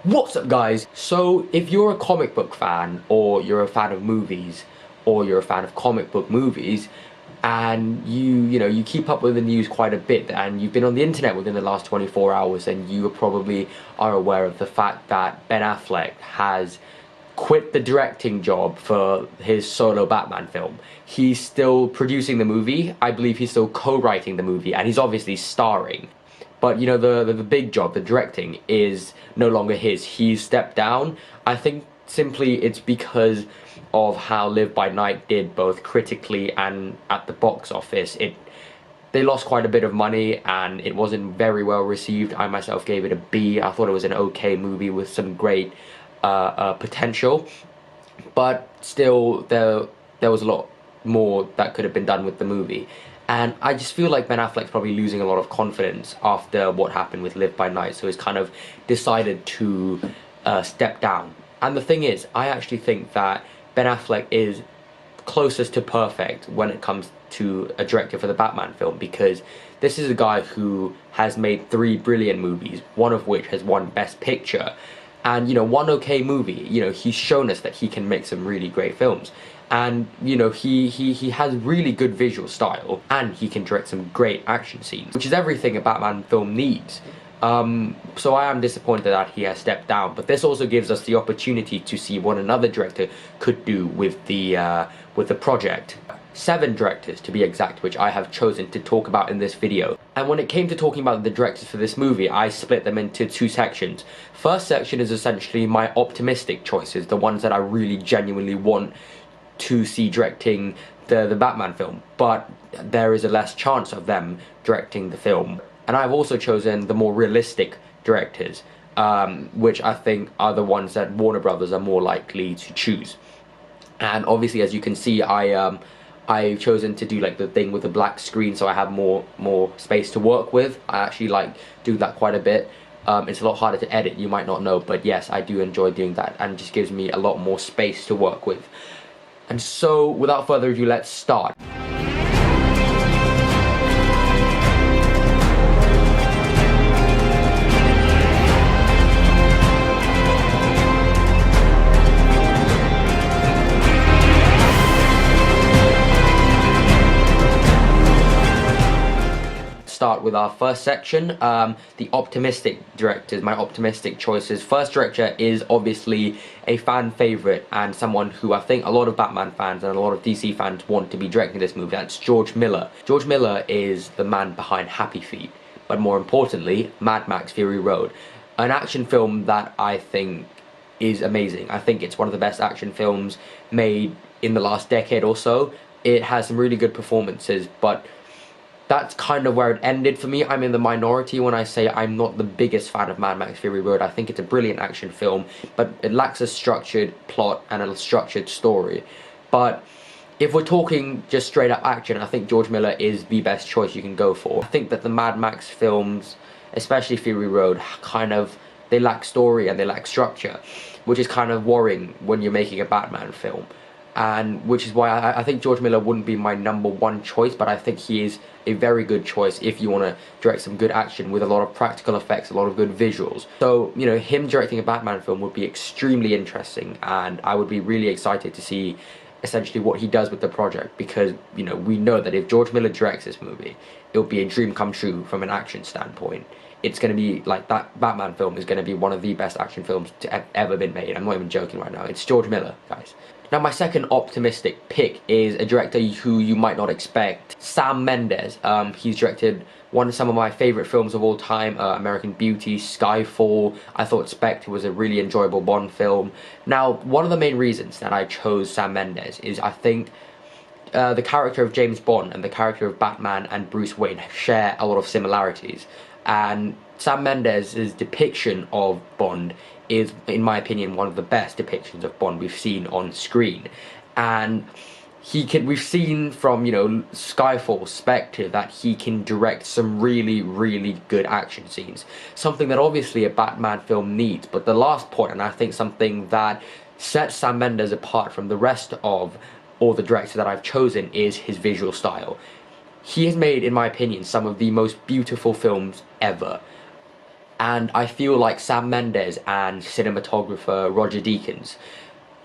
What's up, guys? So if you're a comic book fan, or you're a fan of movies, or you're a fan of comic book movies, and you keep up with the news quite a bit, and you've been on the internet within the last 24 hours, then you probably are aware of the fact that Ben Affleck has quit the directing job for his solo Batman film. He's still producing the movie, I believe he's still co-writing the movie, and he's obviously starring. But you know, the big job, the directing, is no longer his. He's stepped down. I think simply it's because of how Live by Night did, both critically and at the box office. They lost quite a bit of money and it wasn't very well received. I myself gave it a B. I thought it was an okay movie with some great potential, but still there was a lot more that could have been done with the movie. And I just feel like Ben Affleck's probably losing a lot of confidence after what happened with Live by Night, so he's kind of decided to step down. And the thing is, I actually think that Ben Affleck is closest to perfect when it comes to a director for the Batman film, because this is a guy who has made 3 brilliant movies, one of which has won Best Picture, and you know, one okay movie. You know, he's shown us that he can make some really great films. And you know, he has really good visual style, and he can direct some great action scenes, which is everything a Batman film needs. So I am disappointed that he has stepped down, but this also gives us the opportunity to see what another director could do with the project. 7 directors to be exact, which I have chosen to talk about in this video. And when it came to talking about the directors for this movie, I split them into 2 sections. First section is essentially my optimistic choices, the ones that I really genuinely want to see directing the Batman film, but there is a less chance of them directing the film. And I've also chosen the more realistic directors, which I think are the ones that Warner Brothers are more likely to choose. And obviously, as you can see, I've chosen to do like the thing with the black screen, so I have more space to work with. I actually like do that quite a bit. It's a lot harder to edit, you might not know, but yes, I do enjoy doing that, and it just gives me a lot more space to work with. And so, without further ado, let's start. Start with our first section, the optimistic directors, my optimistic choices. First director is obviously a fan favorite and someone who I think a lot of Batman fans and a lot of DC fans want to be directing this movie. That's George Miller. George Miller is the man behind Happy Feet, but more importantly, Mad Max Fury Road, an action film that I think is amazing. I think it's one of the best action films made in the last decade or so. It has some really good performances, but that's kind of where it ended for me. I'm in the minority when I say I'm not the biggest fan of Mad Max Fury Road. I think it's a brilliant action film, but it lacks a structured plot and a structured story. But if we're talking just straight up action, I think George Miller is the best choice you can go for. I think that the Mad Max films, especially Fury Road, they lack story and they lack structure, which is kind of worrying when you're making a Batman film. And which is why I think George Miller wouldn't be my #1 choice, but I think he is a very good choice if you want to direct some good action with a lot of practical effects, a lot of good visuals. So, you know, him directing a Batman film would be extremely interesting, and I would be really excited to see essentially what he does with the project, because, you know, we know that if George Miller directs this movie, it'll be a dream come true from an action standpoint. It's going to be like, that Batman film is going to be one of the best action films to have ever been made. I'm not even joking right now. It's George Miller, guys. Now, my second optimistic pick is a director who you might not expect, Sam Mendes. He's directed some of my favorite films of all time, American Beauty, Skyfall. I thought Spectre was a really enjoyable Bond film. Now, one of the main reasons that I chose Sam Mendes is I think the character of James Bond and the character of Batman and Bruce Wayne share a lot of similarities. And Sam Mendes' depiction of Bond is, in my opinion, one of the best depictions of Bond we've seen on screen. And we've seen from, you know, Skyfall, Spectre, that he can direct some really, really good action scenes. Something that obviously a Batman film needs. But the last point, and I think something that sets Sam Mendes apart from the rest of all the directors that I've chosen, is his visual style. He has made, in my opinion, some of the most beautiful films ever. And I feel like Sam Mendes and cinematographer Roger Deakins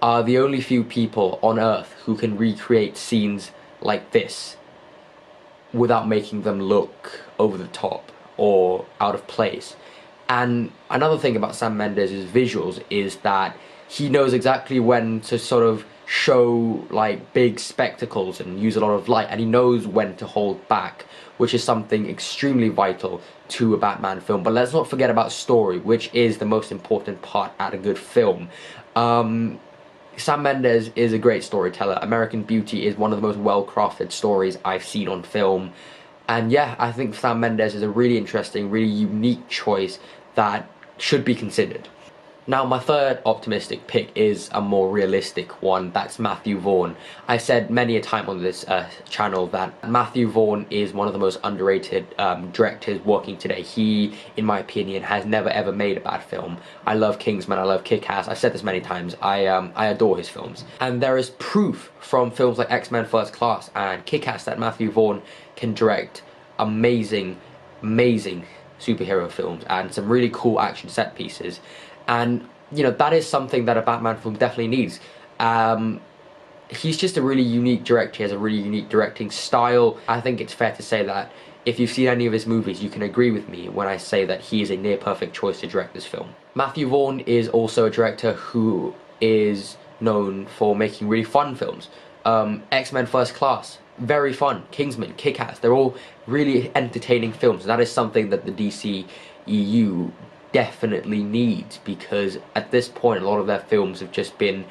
are the only few people on earth who can recreate scenes like this without making them look over the top or out of place. And another thing about Sam Mendes' visuals is that he knows exactly when to sort of show like big spectacles and use a lot of light, and he knows when to hold back, which is something extremely vital to a Batman film. But let's not forget about story, which is the most important part at a good film. Sam Mendes is a great storyteller. American Beauty is one of the most well-crafted stories I've seen on film. And yeah, I think Sam Mendes is a really interesting, really unique choice that should be considered. Now, my third optimistic pick is a more realistic one. That's Matthew Vaughn. I said many a time on this channel that Matthew Vaughn is one of the most underrated directors working today. He, in my opinion, has never ever made a bad film. I love Kingsman, I love Kick-Ass. I've said this many times. I adore his films. And there is proof from films like X-Men First Class and Kick-Ass that Matthew Vaughn can direct amazing, amazing superhero films and some really cool action set pieces. And, you know, that is something that a Batman film definitely needs. He's just a really unique director. He has a really unique directing style. I think it's fair to say that if you've seen any of his movies, you can agree with me when I say that he is a near-perfect choice to direct this film. Matthew Vaughn is also a director who is known for making really fun films. X-Men First Class, very fun. Kingsman, Kick-Ass, they're all really entertaining films. And that is something that the DCEU definitely needs, because at this point a lot of their films have just been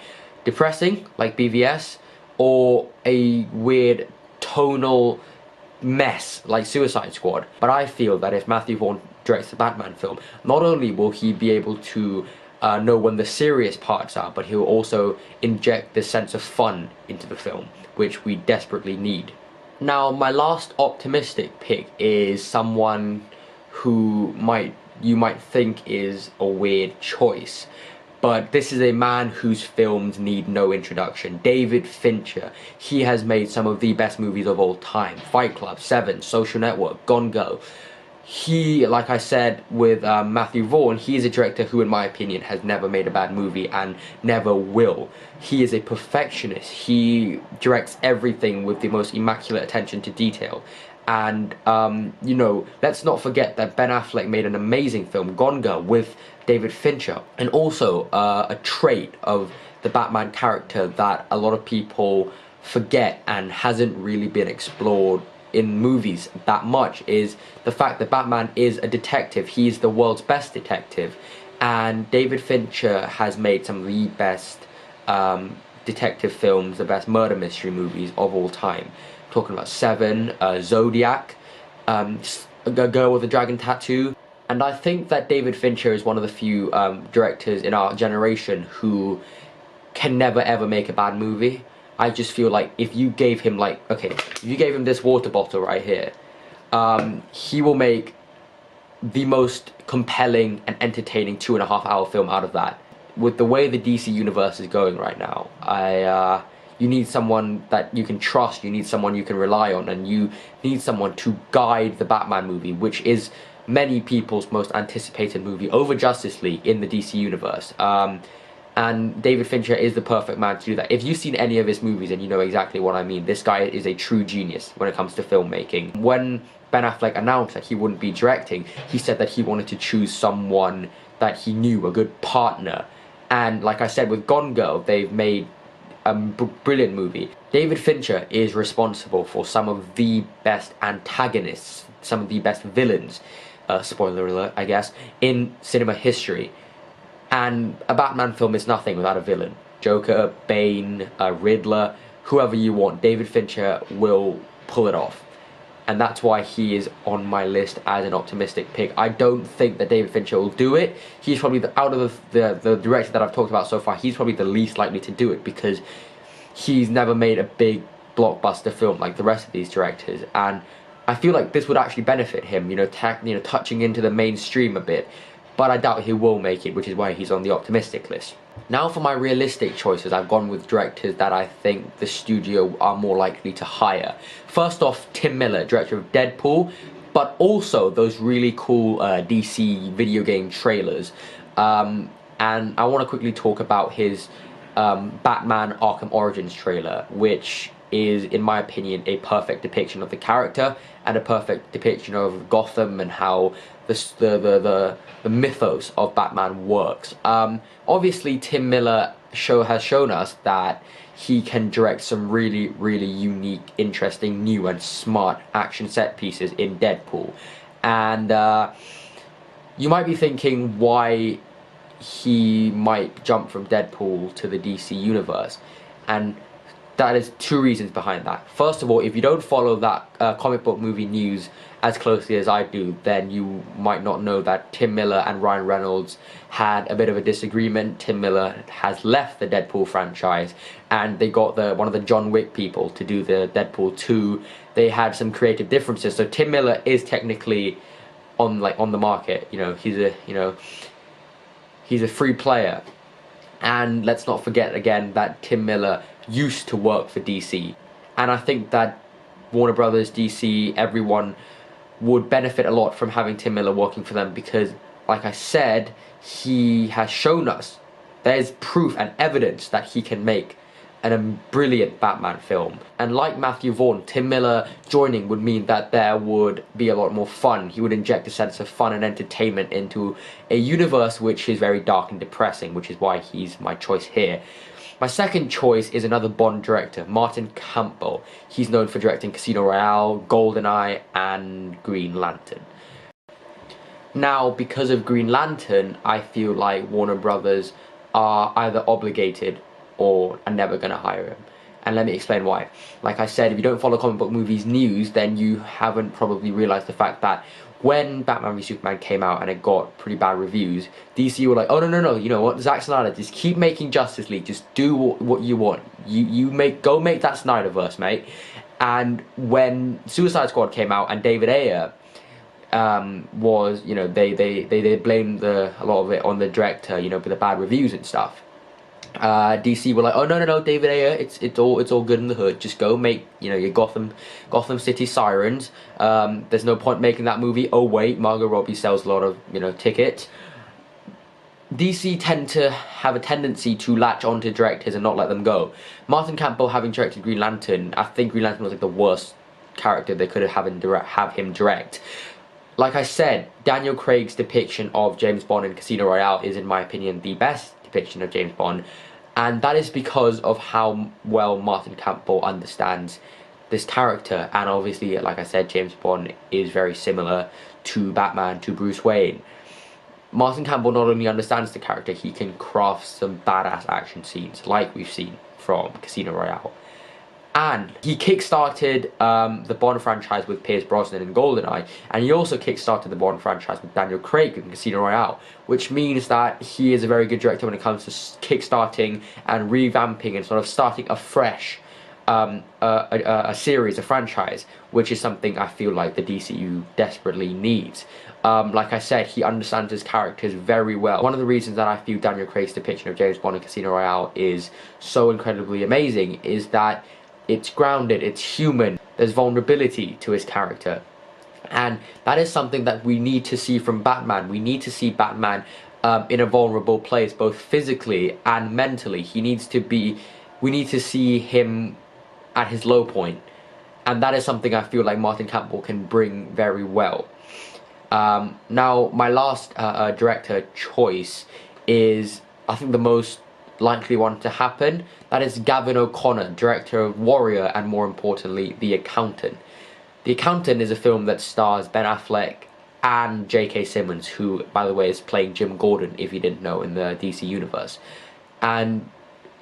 depressing, like BVS, or a weird tonal mess like Suicide Squad. But I feel that if Matthew Vaughn directs a Batman film, not only will he be able to know when the serious parts are, but he'll also inject this sense of fun into the film, which we desperately need. Now, my last optimistic pick is someone who you might think is a weird choice, but this is a man whose films need no introduction. David Fincher. He has made some of the best movies of all time. Fight Club, Seven, Social Network, Gone Girl. He, like I said with Matthew Vaughn, he is a director who, in my opinion, has never made a bad movie and never will. He is a perfectionist. He directs everything with the most immaculate attention to detail. And, you know, let's not forget that Ben Affleck made an amazing film, Gone Girl, with David Fincher. And also, a trait of the Batman character that a lot of people forget and hasn't really been explored in movies that much is the fact that Batman is a detective. He's the world's best detective. And David Fincher has made some of the best detective films, the best murder mystery movies of all time. Talking about Seven, Zodiac, A Girl with a Dragon Tattoo. And I think that David Fincher is one of the few directors in our generation who can never ever make a bad movie. I just feel like if you gave him if you gave him this water bottle right here, he will make the most compelling and entertaining 2.5-hour film out of that. With the way the DC universe is going right now, you need someone that you can trust, you need someone you can rely on, and you need someone to guide the Batman movie, which is many people's most anticipated movie over Justice League in the DC universe. And David Fincher is the perfect man to do that. If you've seen any of his movies and you know exactly what I mean, this guy is a true genius when it comes to filmmaking. When Ben Affleck announced that he wouldn't be directing, he said that he wanted to choose someone that he knew, a good partner. And like I said, with Gone Girl, they've made a brilliant movie. David Fincher is responsible for some of the best antagonists, some of the best villains, spoiler alert, I guess, in cinema history. And a Batman film is nothing without a villain. Joker, Bane, Riddler, whoever you want, David Fincher will pull it off. And that's why he is on my list as an optimistic pick. I don't think that David Fincher will do it. He's probably, out of the director that I've talked about so far, he's probably the least likely to do it, because he's never made a big blockbuster film like the rest of these directors. And I feel like this would actually benefit him, touching into the mainstream a bit. But I doubt he will make it, which is why he's on the optimistic list. Now for my realistic choices, I've gone with directors that I think the studio are more likely to hire. First off, Tim Miller, director of Deadpool. but also those really cool DC video game trailers. And I want to quickly talk about his Batman Arkham Origins trailer, which is, in my opinion, a perfect depiction of the character and a perfect depiction of Gotham and how the mythos of Batman works. Obviously, Tim Miller has shown us that he can direct some really, really unique, interesting, new and smart action set pieces in Deadpool. And you might be thinking why he might jump from Deadpool to the DC universe, and that is two reasons behind that. First of all, if you don't follow that comic book movie news as closely as I do, then you might not know that Tim Miller and Ryan Reynolds had a bit of a disagreement. Tim Miller has left the Deadpool franchise, and they got one of the John Wick people to do the Deadpool 2. They had some creative differences, so Tim Miller is technically on the market. He's a free player. And let's not forget again that Tim Miller used to work for DC. And I think that Warner Brothers, DC, everyone would benefit a lot from having Tim Miller working for them, because, like I said, he has shown us, there's proof and evidence that he can make a brilliant Batman film. And like Matthew Vaughn, Tim Miller joining would mean that there would be a lot more fun. He would inject a sense of fun and entertainment into a universe which is very dark and depressing, which is why he's my choice here. My second choice is another Bond director, Martin Campbell. He's known for directing Casino Royale, GoldenEye, and Green Lantern. Now, because of Green Lantern, I feel like Warner Brothers are either obligated or are never going to hire him. And let me explain why. Like I said, if you don't follow comic book movies news, then you haven't probably realized the fact that when Batman v Superman came out and it got pretty bad reviews, DC were like, oh no, you know what, Zack Snyder, just keep making Justice League, just do what you want. Go make that Snyderverse, mate. And when Suicide Squad came out and David Ayer was, they blamed a lot of it on the director, for the bad reviews and stuff. DC were like, oh no, David Ayer, it's all good in the hood. Just go make your Gotham City Sirens. There's no point making that movie. Oh wait, Margot Robbie sells a lot of tickets. DC tend to have a tendency to latch onto directors and not let them go. Martin Campbell, having directed Green Lantern, I think Green Lantern was like the worst character they could have him direct. Like I said, Daniel Craig's depiction of James Bond in Casino Royale is, in my opinion, the best depiction of James Bond, and that is because of how well Martin Campbell understands this character. And obviously, like I said, James Bond is very similar to Batman, to Bruce Wayne. Martin Campbell not only understands the character, he can craft some badass action scenes like we've seen from Casino Royale. And he kickstarted the Bond franchise with Pierce Brosnan in GoldenEye, and he also kickstarted the Bond franchise with Daniel Craig in Casino Royale, which means that he is a very good director when it comes to kickstarting and revamping and sort of starting afresh a series, a franchise, which is something I feel like the DCU desperately needs. Like I said, he understands his characters very well. One of the reasons that I feel Daniel Craig's depiction of James Bond in Casino Royale is so incredibly amazing is that it's grounded, it's human, there's vulnerability to his character. And that is something that we need to see from Batman. We need to see Batman in a vulnerable place, both physically and mentally. We need to see him at his low point. And that is something I feel like Martin Campbell can bring very well. Now, my last director choice is, I think, the most likely one to happen. That is Gavin O'Connor, director of Warrior and, more importantly, The Accountant. The Accountant is a film that stars Ben Affleck and J.K. Simmons, who, by the way, is playing Jim Gordon, if you didn't know, in the DC universe. And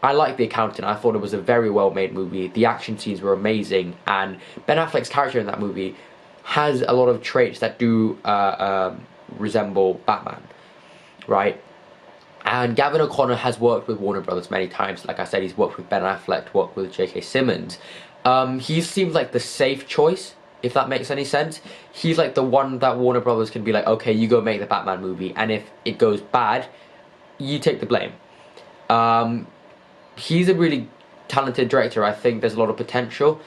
I like The Accountant. I thought it was a very well-made movie. The action scenes were amazing, and Ben Affleck's character in that movie has a lot of traits that do resemble Batman, right? And Gavin O'Connor has worked with Warner Brothers many times. Like I said, he's worked with Ben Affleck, worked with J.K. Simmons. He seems like the safe choice, if that makes any sense. He's like the one that Warner Brothers can be like, okay, you go make the Batman movie, and if it goes bad, you take the blame. He's a really talented director. I think there's a lot of potential.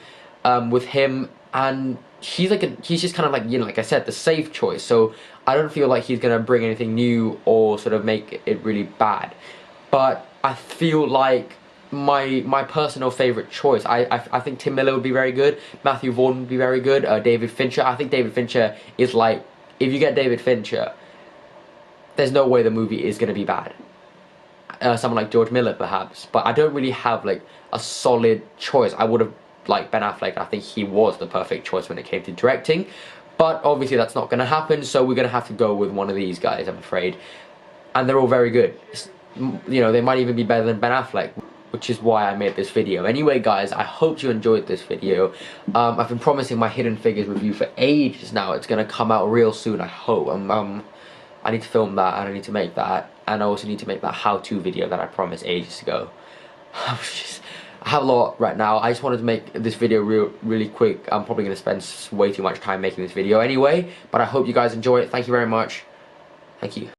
with him, and he's just kind of like, you know, like I said, the safe choice. So I don't feel like he's gonna bring anything new or sort of make it really bad. But I feel like my personal favorite choice, I think Tim Miller would be very good. Matthew Vaughn would be very good. David Fincher. I think David Fincher is like, if you get David Fincher, there's no way the movie is gonna be bad. Someone like George Miller perhaps, but I don't really have like a solid choice. I would have liked Ben Affleck. I think he was the perfect choice when it came to directing, but obviously that's not going to happen, so we're going to have to go with one of these guys, I'm afraid. And they're all very good. You know, they might even be better than Ben Affleck, which is why I made this video. Anyway guys, I hope you enjoyed this video. I've been promising my Hidden Figures review for ages now. It's going to come out real soon, I hope. I need to film that, and I need to make that, and I also need to make that how-to video that I promised ages ago. I have a lot right now. I just wanted to make this video really quick. I'm probably going to spend way too much time making this video anyway, but I hope you guys enjoy it. Thank you very much. Thank you.